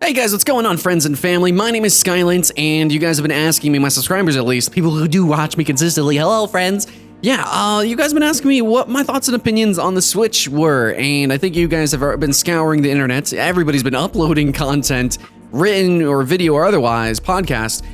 Hey guys, what's going on, friends and family? My name is Skylent, and you guys have been asking me, my subscribers at least, people who do watch me consistently, hello friends. Yeah, you guys have been asking me what my thoughts and opinions on the Switch were, and I think you guys have been scouring the internet. Everybody's been uploading content, written or video or otherwise, podcast,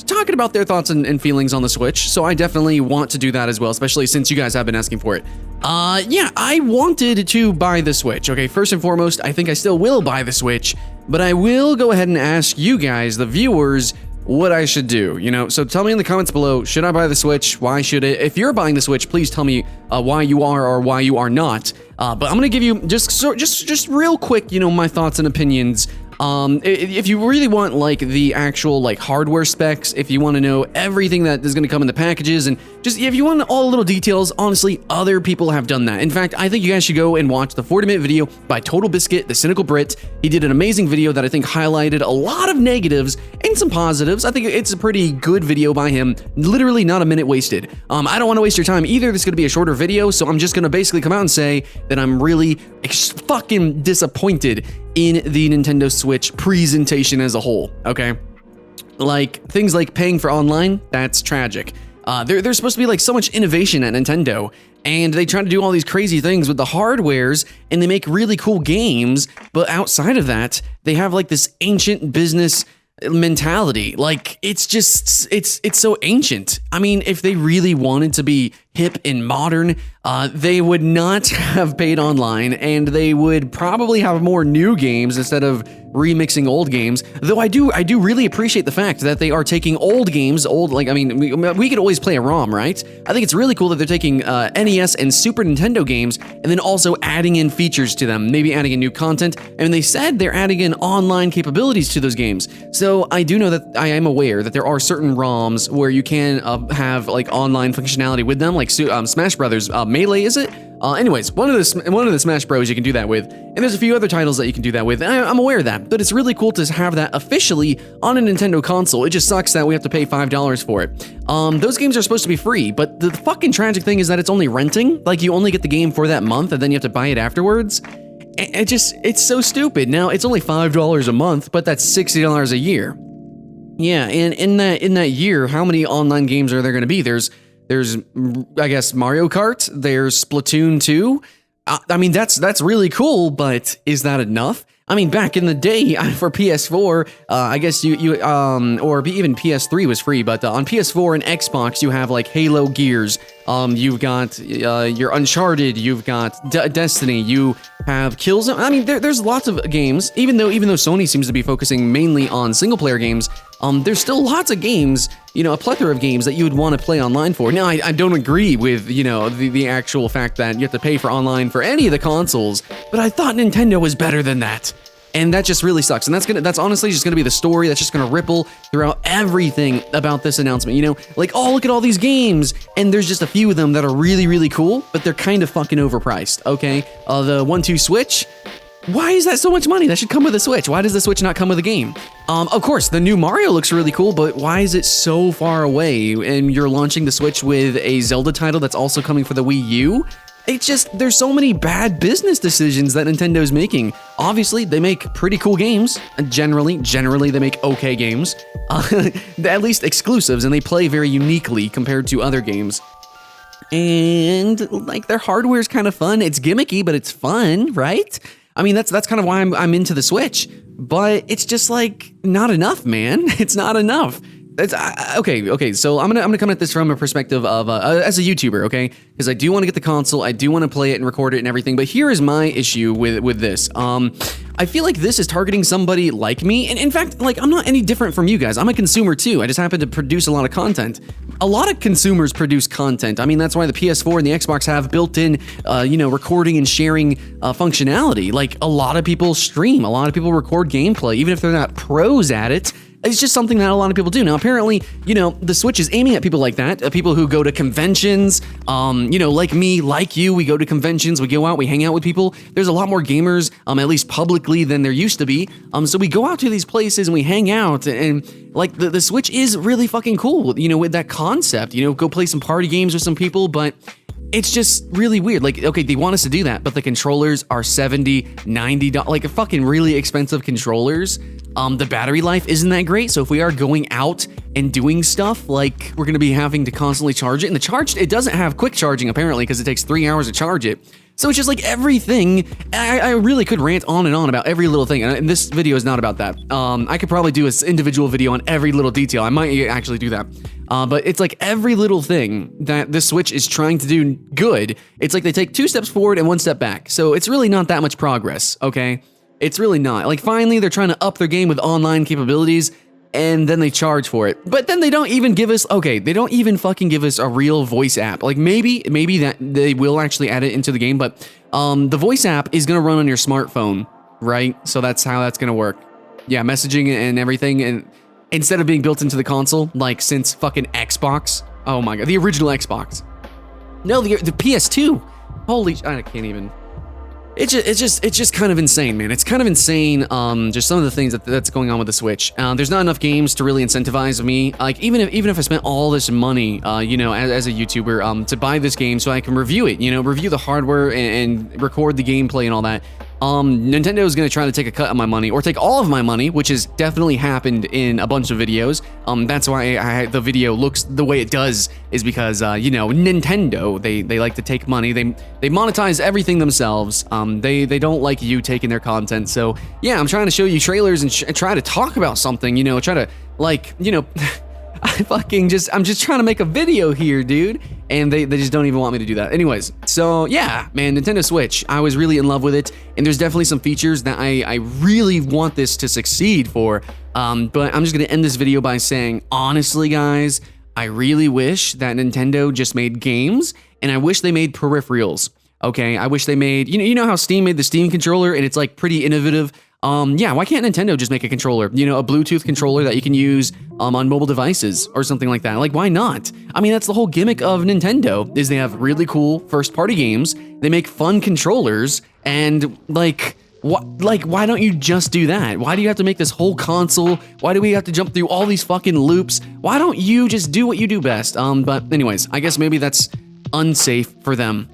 talking about their thoughts and feelings on the Switch, so I definitely want to do that as well, especially since you guys have been asking for it. Yeah, I wanted to buy the Switch, okay? First and foremost, I think I still will buy the Switch, but I will go ahead and ask you guys, the viewers, what I should do, you know? So tell me in the comments below, should I buy the Switch? Why should it? If you're buying the Switch, please tell me why you are or why you are not. But I'm gonna give you just real quick, you know, my thoughts and opinions. If you really want like the actual like hardware specs, if you want to know everything that is going to come in the packages, and just if you want all the little details, honestly, other people have done that. In fact, I think you guys should go and watch the 40-minute video by Total Biscuit, the Cynical Brit. He did an amazing video that I think highlighted a lot of negatives and some positives. I think it's a pretty good video by him. Literally not a minute wasted. I don't want to waste your time either. This is going to be a shorter video, so I'm just going to basically come out and say that I'm really fucking disappointed in the Nintendo Switch presentation as a whole, okay? Like, things like paying for online, that's tragic. There's supposed to be like so much innovation at Nintendo, and they try to do all these crazy things with the hardwares, and they make really cool games, but outside of that, they have like this ancient business mentality. Like, it's just, it's so ancient. I mean, if they really wanted to be hip and modern, they would not have paid online, and they would probably have more new games instead of remixing old games. Though I do really appreciate the fact that they are taking old games, we could always play a ROM, right? I think it's really cool that they're taking NES and Super Nintendo games and then also adding in features to them, maybe adding in new content, and they said they're adding in online capabilities to those games. So I do know that I am aware that there are certain ROMs where you can have like online functionality with them, like Smash Brothers Melee, is it? Anyways, one of the Smash Bros you can do that with, and there's a few other titles that you can do that with. I'm aware of that, but it's really cool to have that officially on a Nintendo console. It just sucks that we have to pay $5 for it. Those games are supposed to be free, but the fucking tragic thing is that it's only renting. Like, you only get the game for that month, and then you have to buy it afterwards. It's so stupid. Now, it's only $5 a month, but that's $60 a year. Yeah, and in that year, how many online games are there going to be? There's I guess Mario Kart, there's Splatoon 2. I mean, that's really cool, but is that enough? I mean, back in the day for PS4, I guess or even PS3 was free, but on PS4 and Xbox, you have like Halo Gears, you've got your Uncharted, you've got Destiny, you have Killzone. I mean, there's lots of games, even though Sony seems to be focusing mainly on single-player games, there's still lots of games, you know, a plethora of games that you would want to play online for. Now, I don't agree with, you know, the actual fact that you have to pay for online for any of the consoles, but I thought Nintendo was better than that. And that just really sucks. And that's honestly just gonna be the story that's just gonna ripple throughout everything about this announcement. You know, like, oh, look at all these games, and there's just a few of them that are really, really cool, but they're kind of fucking overpriced, okay? The 1-2 Switch, why is that so much money? That should come with a Switch. Why does the Switch not come with a game? Of course, the new Mario looks really cool, but why is it so far away? And you're launching the Switch with a Zelda title that's also coming for the Wii U? It's just, there's so many bad business decisions that Nintendo's making. Obviously, they make pretty cool games. Generally, they make okay games. At least exclusives, and they play very uniquely compared to other games. And, like, their hardware's kind of fun. It's gimmicky, but it's fun, right? I mean, that's kind of why I'm into the Switch. But it's just, like, not enough, man. It's not enough. Okay, so I'm gonna come at this from a perspective of as a YouTuber, okay? Because I do want to get the console, I do want to play it and record it and everything, but here is my issue with this. I feel like this is targeting somebody like me, and in fact, like, I'm not any different from you guys. I'm a consumer too. I just happen to produce a lot of content. A lot of consumers produce content. I mean, that's why the PS4 and the Xbox have built-in, you know, recording and sharing functionality. Like, a lot of people stream, a lot of people record gameplay, even if they're not pros at it. It's just something that a lot of people do. Now, apparently, you know, the Switch is aiming at people like that, people who go to conventions, you know, like me, like you, we go to conventions, we go out, we hang out with people. There's a lot more gamers, at least publicly, than there used to be. So we go out to these places and we hang out, and like, the Switch is really fucking cool, you know, with that concept, you know, go play some party games with some people, but it's just really weird. Like, okay, they want us to do that, but the controllers are $70, $90, like fucking really expensive controllers. the battery life isn't that great. So if we are going out and doing stuff, like we're going to be having to constantly charge it. And it doesn't have quick charging apparently because it takes 3 hours to charge it. So it's just like everything. I really could rant on and on about every little thing, and this video is not about that. I could probably do an individual video on every little detail. I might actually do that. But it's like every little thing that this Switch is trying to do good, it's like they take 2 steps forward and 1 step back. So it's really not that much progress, okay? It's really not. Like finally, they're trying to up their game with online capabilities, and then they charge for it. But then they don't even give us, they don't even fucking give us a real voice app. Like maybe that they will actually add it into the game, but the voice app is gonna run on your smartphone, right? So that's how that's gonna work. Yeah, messaging and everything, and instead of being built into the console, like since fucking Xbox. Oh my god, the original Xbox. No, the PS2. Holy, I can't even. It's just kind of insane, man. It's kind of insane, just some of the things that's going on with the Switch. There's not enough games to really incentivize me. Like, even if I spent all this money, you know, as a YouTuber, to buy this game so I can review it, you know, review the hardware and record the gameplay and all that, Nintendo is going to try to take a cut of my money, or take all of my money, which has definitely happened in a bunch of videos. That's why the video looks the way it does, is because, you know, Nintendo, they like to take money. They monetize everything themselves. They don't like you taking their content. So yeah, I'm trying to show you trailers and try to talk about something, you know, try to, like, you know, I'm just trying to make a video here, dude. And they just don't even want me to do that. Anyways, so yeah, man, Nintendo Switch, I was really in love with it. And there's definitely some features that I really want this to succeed for. But I'm just gonna end this video by saying, honestly, guys, I really wish that Nintendo just made games, and I wish they made peripherals. Okay, I wish they made, you know how Steam made the Steam controller, and it's like pretty innovative. Yeah, why can't Nintendo just make a controller? You know, a Bluetooth controller that you can use on mobile devices or something like that. Like, why not? I mean, that's the whole gimmick of Nintendo, is they have really cool first-party games, they make fun controllers, and like, why don't you just do that? Why do you have to make this whole console? Why do we have to jump through all these fucking loops? Why don't you just do what you do best? But anyways, I guess maybe that's unsafe for them.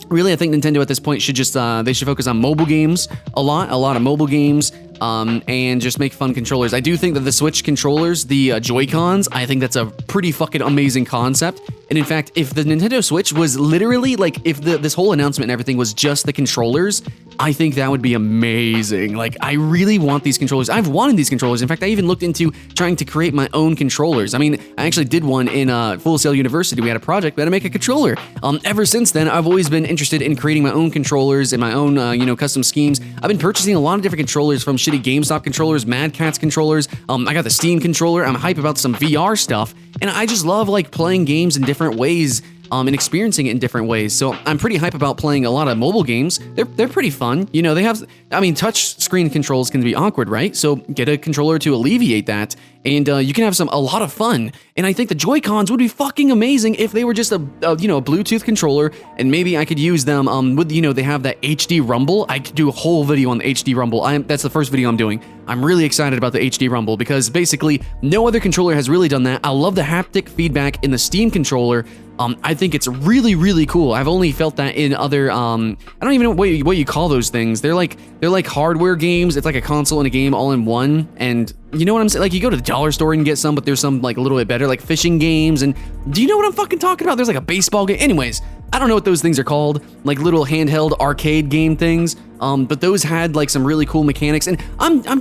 Really, I think Nintendo at this point should just, they should focus on mobile games a lot of mobile games, and just make fun controllers. I do think that the Switch controllers, the Joy-Cons, I think that's a pretty fucking amazing concept. And in fact, if the Nintendo Switch was literally, like, if this whole announcement and everything was just the controllers, I think that would be amazing. Like, I really want these controllers. I've wanted these controllers. In fact, I even looked into trying to create my own controllers. I mean, I actually did one in Full Sail University. We had a project, we had to make a controller. Ever since then, I've always been interested in creating my own controllers and my own, you know, custom schemes. I've been purchasing a lot of different controllers, from shitty GameStop controllers, Mad Catz controllers. I got the Steam controller. I'm hype about some VR stuff, and I just love, like, playing games in different ways. And experiencing it in different ways. So I'm pretty hype about playing a lot of mobile games. They're pretty fun. You know, they have, I mean, touch screen controls can be awkward, right? So get a controller to alleviate that, and you can have a lot of fun. And I think the Joy-Cons would be fucking amazing if they were just a you know, a Bluetooth controller, and maybe I could use them with, you know, they have that HD rumble. I could do a whole video on the HD rumble. That's the first video I'm doing. I'm really excited about the HD rumble because basically no other controller has really done that. I love the haptic feedback in the Steam controller. I think it's really, really cool. I've only felt that in other, I don't even know what you call those things. They're like hardware games. It's like a console and a game all in one. And you know what I'm saying? Like, you go to the dollar store and get some, but there's some like a little bit better, like fishing games. And do you know what I'm fucking talking about? There's like a baseball game. Anyways, I don't know what those things are called, like little handheld arcade game things. But those had like some really cool mechanics, and I'm I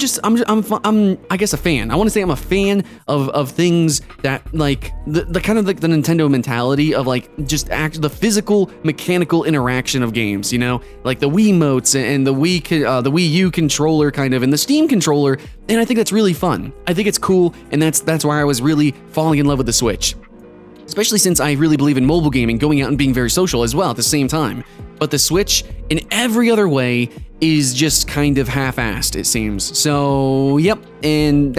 guess a fan. I want to say I'm a fan of things that like the kind of like the Nintendo mentality of like just the physical mechanical interaction of games, you know, like the Wiimotes and the Wii U controller kind of, and the Steam controller, and I think that's really fun. I think it's cool, and that's why I was really falling in love with the Switch. Especially since I really believe in mobile gaming, going out and being very social as well at the same time. But the Switch, in every other way, is just kind of half-assed, it seems. So, yep, and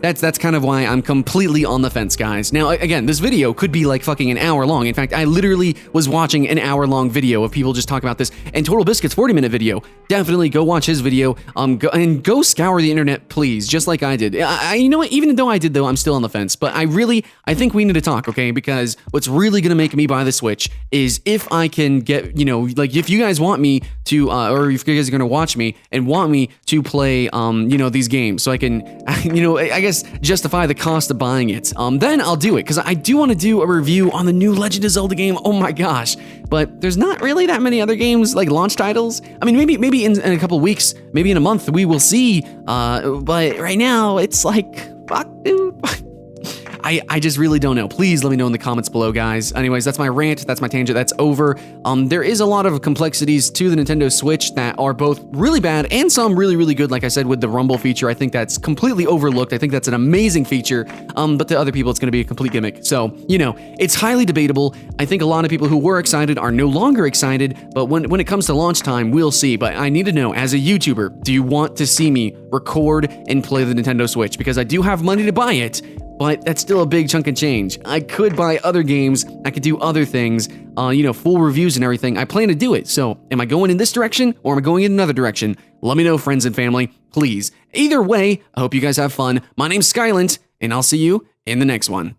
That's kind of why I'm completely on the fence, guys. Now, again, this video could be like fucking an hour long. In fact, I literally was watching an hour-long video of people just talking about this, and Total Biscuit's 40-minute video. Definitely go watch his video. Go scour the internet, please, just like I did. You know what? Even though I did, though, I'm still on the fence. But I think we need to talk, okay? Because what's really gonna make me buy the Switch is if I can get, like if you guys want me to, or if you guys are gonna watch me and want me to play, these games, so I can, I guess justify the cost of buying it. Then I'll do it, because I do want to do a review on the new Legend of Zelda game. Oh my gosh! But there's not really that many other games like launch titles. I mean, maybe in a couple weeks, maybe in a month, we will see. But right now, it's like, fuck, dude. I just really don't know. Please let me know in the comments below, guys. Anyways, that's my rant. That's my tangent. That's over. There is a lot of complexities to the Nintendo Switch that are both really bad and some really, really good. Like I said, with the Rumble feature, I think that's completely overlooked. I think that's an amazing feature. But to other people, it's going to be a complete gimmick. So, it's highly debatable. I think a lot of people who were excited are no longer excited. But when it comes to launch time, we'll see. But I need to know, as a YouTuber, do you want to see me record and play the Nintendo Switch? Because I do have money to buy it. But that's still a big chunk of change. I could buy other games, I could do other things, full reviews and everything. I plan to do it. So am I going in this direction or am I going in another direction? Let me know, friends and family, please. Either way, I hope you guys have fun. My name's Skylent, and I'll see you in the next one.